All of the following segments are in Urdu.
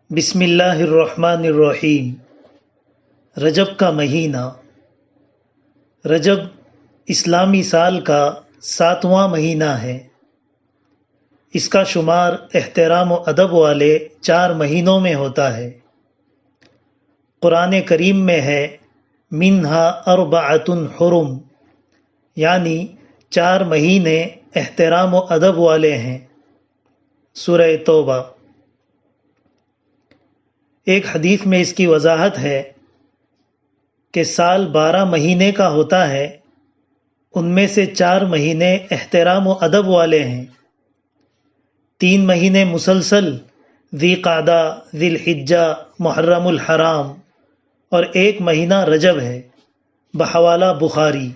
بسم اللہ الرحمن الرحیم۔ رجب کا مہینہ۔ رجب اسلامی سال کا 7واں مہینہ ہے۔ اس کا شمار احترام و ادب والے 4 مہینوں میں ہوتا ہے۔ قرآن کریم میں ہے منہا اربعۃ حرم، یعنی 4 مہینے احترام و ادب والے ہیں۔ سورہ توبہ۔ ایک حدیث میں اس کی وضاحت ہے کہ سال 12 مہینے کا ہوتا ہے، ان میں سے 4 مہینے احترام و ادب والے ہیں۔ 3 مہینے مسلسل ذی قعدہ، ذی الحجہ، محرم الحرام، اور 1 مہینہ رجب ہے بحوالہ بخاری۔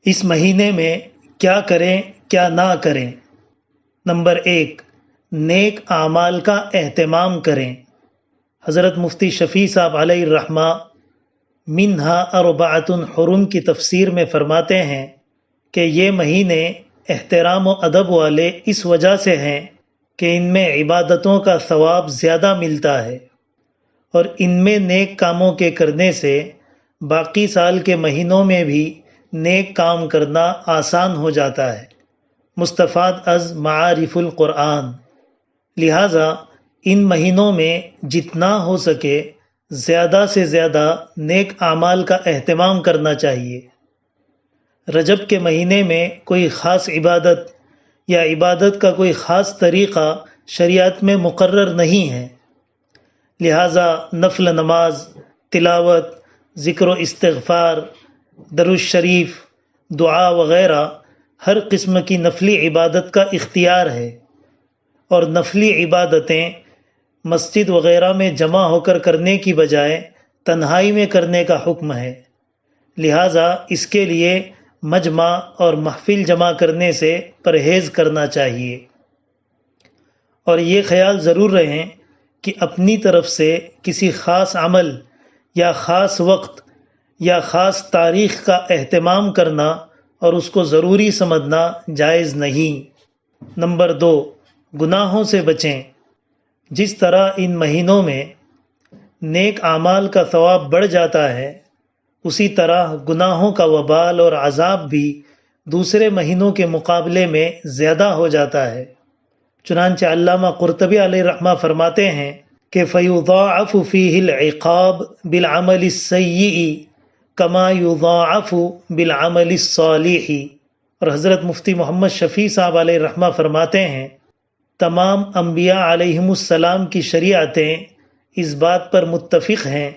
اس مہینے میں کیا کریں کیا نہ کریں؟ نمبر 1، نیک اعمال کا اہتمام کریں۔ حضرت مفتی شفیع صاحب علیہ الرحمہ منہا اربعۃ حرم کی تفسیر میں فرماتے ہیں کہ یہ مہینے احترام و ادب والے اس وجہ سے ہیں کہ ان میں عبادتوں کا ثواب زیادہ ملتا ہے، اور ان میں نیک کاموں کے کرنے سے باقی سال کے مہینوں میں بھی نیک کام کرنا آسان ہو جاتا ہے۔ مستفاد از معارف القرآن۔ لہٰذا ان مہینوں میں جتنا ہو سکے زیادہ سے زیادہ نیک اعمال کا اہتمام کرنا چاہیے۔ رجب کے مہینے میں کوئی خاص عبادت یا عبادت کا کوئی خاص طریقہ شریعت میں مقرر نہیں ہے، لہٰذا نفل نماز، تلاوت، ذکر و استغفار، درود شریف، دعا وغیرہ ہر قسم کی نفلی عبادت کا اختیار ہے، اور نفلی عبادتیں مسجد وغیرہ میں جمع ہو کر کرنے کی بجائے تنہائی میں کرنے کا حکم ہے۔ لہٰذا اس کے لیے مجمع اور محفل جمع کرنے سے پرہیز کرنا چاہیے، اور یہ خیال ضرور رہیں کہ اپنی طرف سے کسی خاص عمل یا خاص وقت یا خاص تاریخ کا اہتمام کرنا اور اس کو ضروری سمجھنا جائز نہیں۔ نمبر 2، گناہوں سے بچیں۔ جس طرح ان مہینوں میں نیک اعمال کا ثواب بڑھ جاتا ہے، اسی طرح گناہوں کا وبال اور عذاب بھی دوسرے مہینوں کے مقابلے میں زیادہ ہو جاتا ہے۔ چنانچہ علامہ قرطبی علیہ الرحمہ فرماتے ہیں کہ فَيُضَاعَفُ فِيهِ الْعِقَابُ بِالْعَمَلِ السَّيِّئِ كَمَا يُضَاعَفُ بِالْعَمَلِ الصَّالِحِ۔ اور حضرت مفتی محمد شفیع صاحب علیہ الرحمہ فرماتے ہیں تمام انبیاء علیہم السلام کی شریعتیں اس بات پر متفق ہیں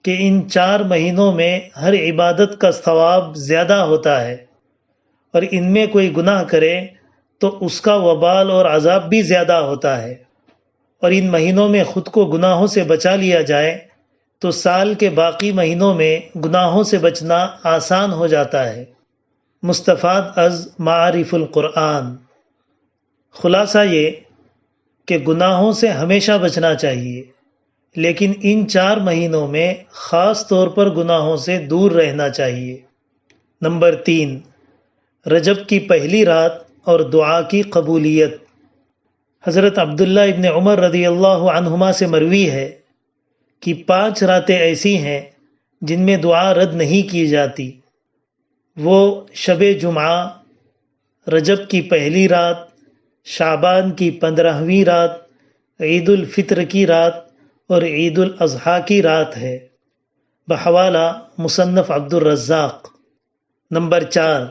کہ ان 4 مہینوں میں ہر عبادت کا ثواب زیادہ ہوتا ہے، اور ان میں کوئی گناہ کرے تو اس کا وبال اور عذاب بھی زیادہ ہوتا ہے، اور ان مہینوں میں خود کو گناہوں سے بچا لیا جائے تو سال کے باقی مہینوں میں گناہوں سے بچنا آسان ہو جاتا ہے۔ مستفاد از معارف القرآن۔ خلاصہ یہ کہ گناہوں سے ہمیشہ بچنا چاہیے، لیکن ان 4 مہینوں میں خاص طور پر گناہوں سے دور رہنا چاہیے۔ نمبر 3، رجب کی پہلی رات اور دعا کی قبولیت۔ حضرت عبداللہ ابن عمر رضی اللہ عنہما سے مروی ہے کہ 5 راتیں ایسی ہیں جن میں دعا رد نہیں کی جاتی۔ وہ شب جمعہ، رجب کی پہلی رات، شعبان کی 15ویں رات، عید الفطر کی رات اور عید الاضحیٰ کی رات ہے بحوالہ مصنف عبد الرزاق۔ نمبر 4،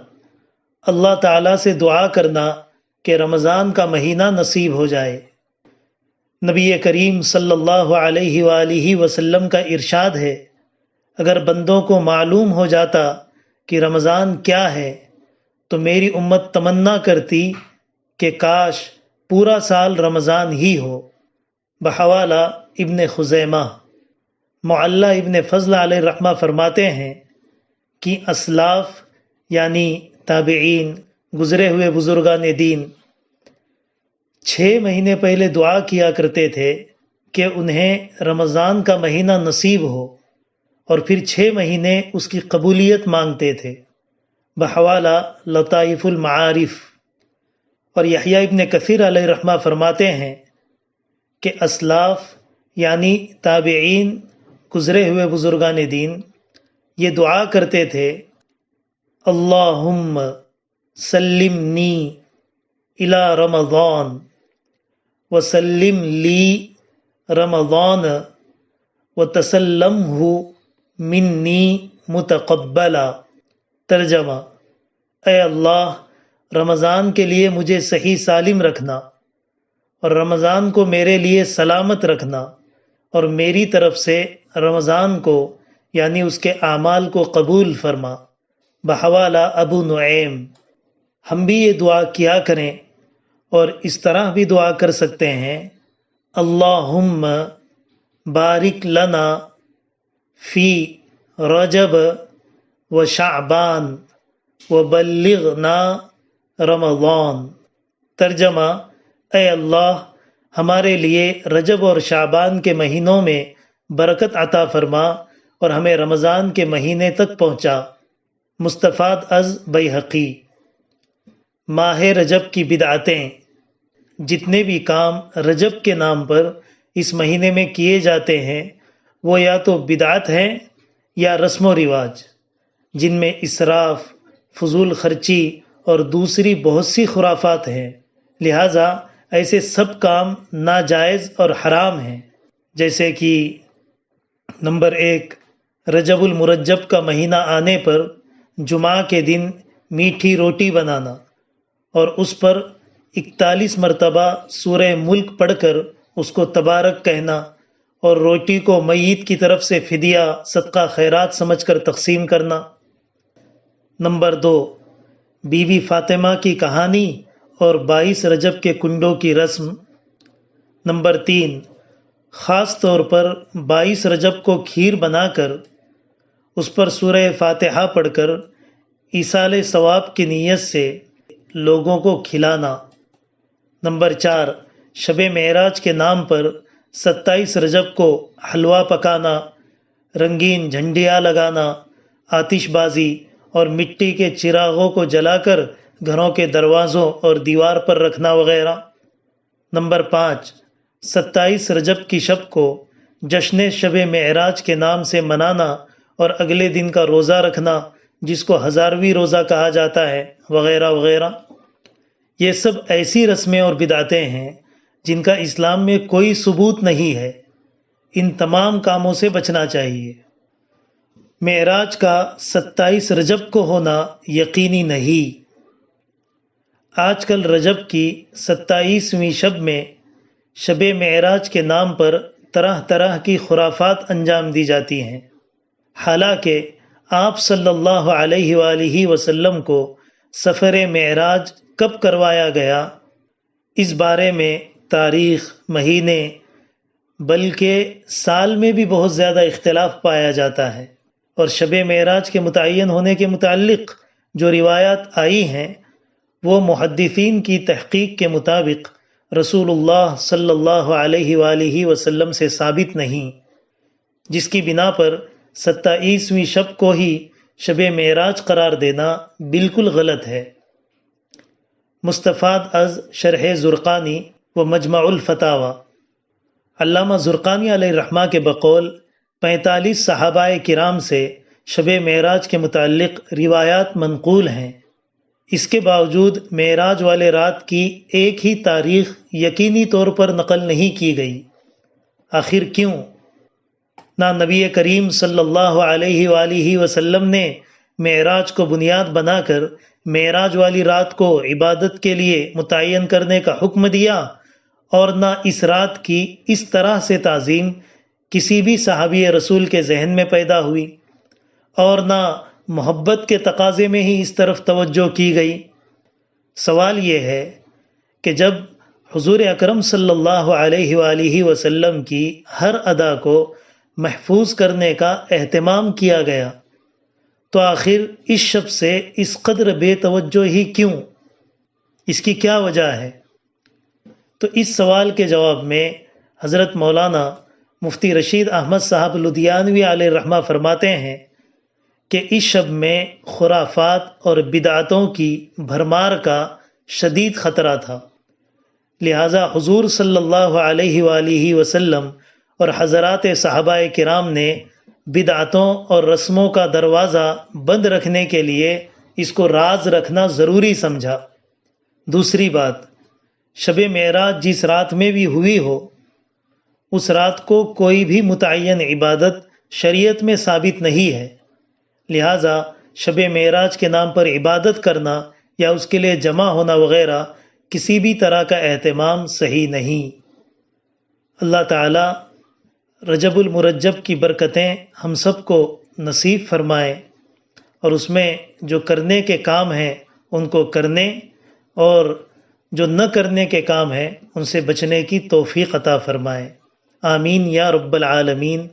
اللہ تعالیٰ سے دعا کرنا کہ رمضان کا مہینہ نصیب ہو جائے۔ نبی کریم صلی اللہ علیہ وآلہ وسلم کا ارشاد ہے اگر بندوں کو معلوم ہو جاتا کہ رمضان کیا ہے تو میری امت تمنا کرتی کہ کاش پورا سال رمضان ہی ہو بحوالہ ابن خزیمہ۔ معلّہ ابن فضل علیہ الرحمہ فرماتے ہیں کہ اسلاف یعنی تابعین، گزرے ہوئے بزرگان دین 6 مہینے پہلے دعا کیا کرتے تھے کہ انہیں رمضان کا مہینہ نصیب ہو، اور پھر 6 مہینے اس کی قبولیت مانگتے تھے بحوالہ لطائف المعارف۔ اور یحییٰ ابن کثیر علیہ الرحمہ فرماتے ہیں کہ اسلاف یعنی تابعین، گزرے ہوئے بزرگان دین، یہ دعا کرتے تھے، اللہم سلمنی الی رمضان وسلم لی رمضان وتسلمہ منی متقبلا۔ ترجمہ: اے اللہ، رمضان کے لیے مجھے صحیح سالم رکھنا اور رمضان کو میرے لیے سلامت رکھنا، اور میری طرف سے رمضان کو یعنی اس کے اعمال کو قبول فرما۔ بحوالہ ابو نعیم۔ ہم بھی یہ دعا کیا کریں اور اس طرح بھی دعا کر سکتے ہیں، اللہم بارک لنا فی رجب و شعبان وبلغنا رمضان۔ ترجمہ: اے اللہ، ہمارے لیے رجب اور شعبان کے مہینوں میں برکت عطا فرما اور ہمیں رمضان کے مہینے تک پہنچا۔ مستفاد از بیہقی۔ ماہ رجب کی بدعتیں۔ جتنے بھی کام رجب کے نام پر اس مہینے میں کیے جاتے ہیں وہ یا تو بدعت ہیں یا رسم و رواج، جن میں اسراف، فضول خرچی اور دوسری بہت سی خرافات ہیں، لہٰذا ایسے سب کام ناجائز اور حرام ہیں، جیسے کہ نمبر 1، رجب المرجب کا مہینہ آنے پر جمعہ کے دن میٹھی روٹی بنانا اور اس پر 41 مرتبہ سورہ ملک پڑھ کر اس کو تبارک کہنا اور روٹی کو میت کی طرف سے فدیہ صدقہ خیرات سمجھ کر تقسیم کرنا۔ نمبر 2، بی بی فاطمہ کی کہانی اور 22 رجب کے کنڈوں کی رسم۔ نمبر 3، خاص طور پر 22 رجب کو کھیر بنا کر اس پر سورہ فاتحہ پڑھ کر ایصال ثواب کی نیت سے لوگوں کو کھلانا۔ نمبر 4، شب معراج کے نام پر 27 رجب کو حلوہ پکانا، رنگین جھنڈیاں لگانا، آتش بازی اور مٹی کے چراغوں کو جلا کر گھروں کے دروازوں اور دیوار پر رکھنا وغیرہ۔ نمبر 5، 27 رجب کی شب کو جشن شب معراج کے نام سے منانا اور اگلے دن کا روزہ رکھنا، جس کو ہزارویں روزہ کہا جاتا ہے، وغیرہ وغیرہ۔ یہ سب ایسی رسمیں اور بدعتیں ہیں جن کا اسلام میں کوئی ثبوت نہیں ہے۔ ان تمام کاموں سے بچنا چاہیے۔ معراج کا 27 رجب کو ہونا یقینی نہیں۔ آج کل رجب کی 27ویں شب میں شب معراج کے نام پر طرح طرح کی خرافات انجام دی جاتی ہیں، حالانکہ آپ صلی اللہ علیہ وآلہ وسلم کو سفر معراج کب کروایا گیا، اس بارے میں تاریخ، مہینے بلکہ سال میں بھی بہت زیادہ اختلاف پایا جاتا ہے، اور شب معراج کے متعین ہونے کے متعلق جو روایات آئی ہیں وہ محدثین کی تحقیق کے مطابق رسول اللہ صلی اللہ علیہ وآلہ وسلم سے ثابت نہیں، جس کی بنا پر 27ویں شب کو ہی شب معراج قرار دینا بالکل غلط ہے۔ مستفاد از شرح زرقانی و مجمع الفتاوی۔ علامہ زرقانی علیہ الرحمہ کے بقول 45 صحابہ کرام سے شب معراج کے متعلق روایات منقول ہیں، اس کے باوجود معراج والے رات کی ایک ہی تاریخ یقینی طور پر نقل نہیں کی گئی۔ آخر کیوں؟ نہ نبی کریم صلی اللہ علیہ وآلہ وسلم نے معراج کو بنیاد بنا کر معراج والی رات کو عبادت کے لیے متعین کرنے کا حکم دیا، اور نہ اس رات کی اس طرح سے تعظیم کسی بھی صحابی رسول کے ذہن میں پیدا ہوئی، اور نہ محبت کے تقاضے میں ہی اس طرف توجہ کی گئی۔ سوال یہ ہے کہ جب حضور اکرم صلی اللہ علیہ وآلہ وسلم کی ہر ادا کو محفوظ کرنے کا اہتمام کیا گیا تو آخر اس شب سے اس قدر بے توجہی کیوں؟ اس کی کیا وجہ ہے؟ تو اس سوال کے جواب میں حضرت مولانا مفتی رشید احمد صاحب لدھیانوی علیہ الرحمہ فرماتے ہیں کہ اس شب میں خرافات اور بدعتوں کی بھرمار کا شدید خطرہ تھا، لہٰذا حضور صلی اللہ علیہ وآلہ وسلم اور حضرات صحابہ کرام نے بدعتوں اور رسموں کا دروازہ بند رکھنے کے لیے اس کو راز رکھنا ضروری سمجھا۔ دوسری بات، شب معراج جس رات میں بھی ہوئی ہو، اس رات کو کوئی بھی متعین عبادت شریعت میں ثابت نہیں ہے، لہٰذا شب معراج کے نام پر عبادت کرنا یا اس کے لیے جمع ہونا وغیرہ کسی بھی طرح کا اہتمام صحیح نہیں۔ اللہ تعالی رجب المرجب کی برکتیں ہم سب کو نصیب فرمائے اور اس میں جو کرنے کے کام ہیں ان کو کرنے اور جو نہ کرنے کے کام ہیں ان سے بچنے کی توفیق عطا فرمائے۔ آمین یا رب العالمین۔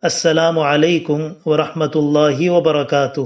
السلام علیکم ورحمۃ اللہ وبرکاتہ۔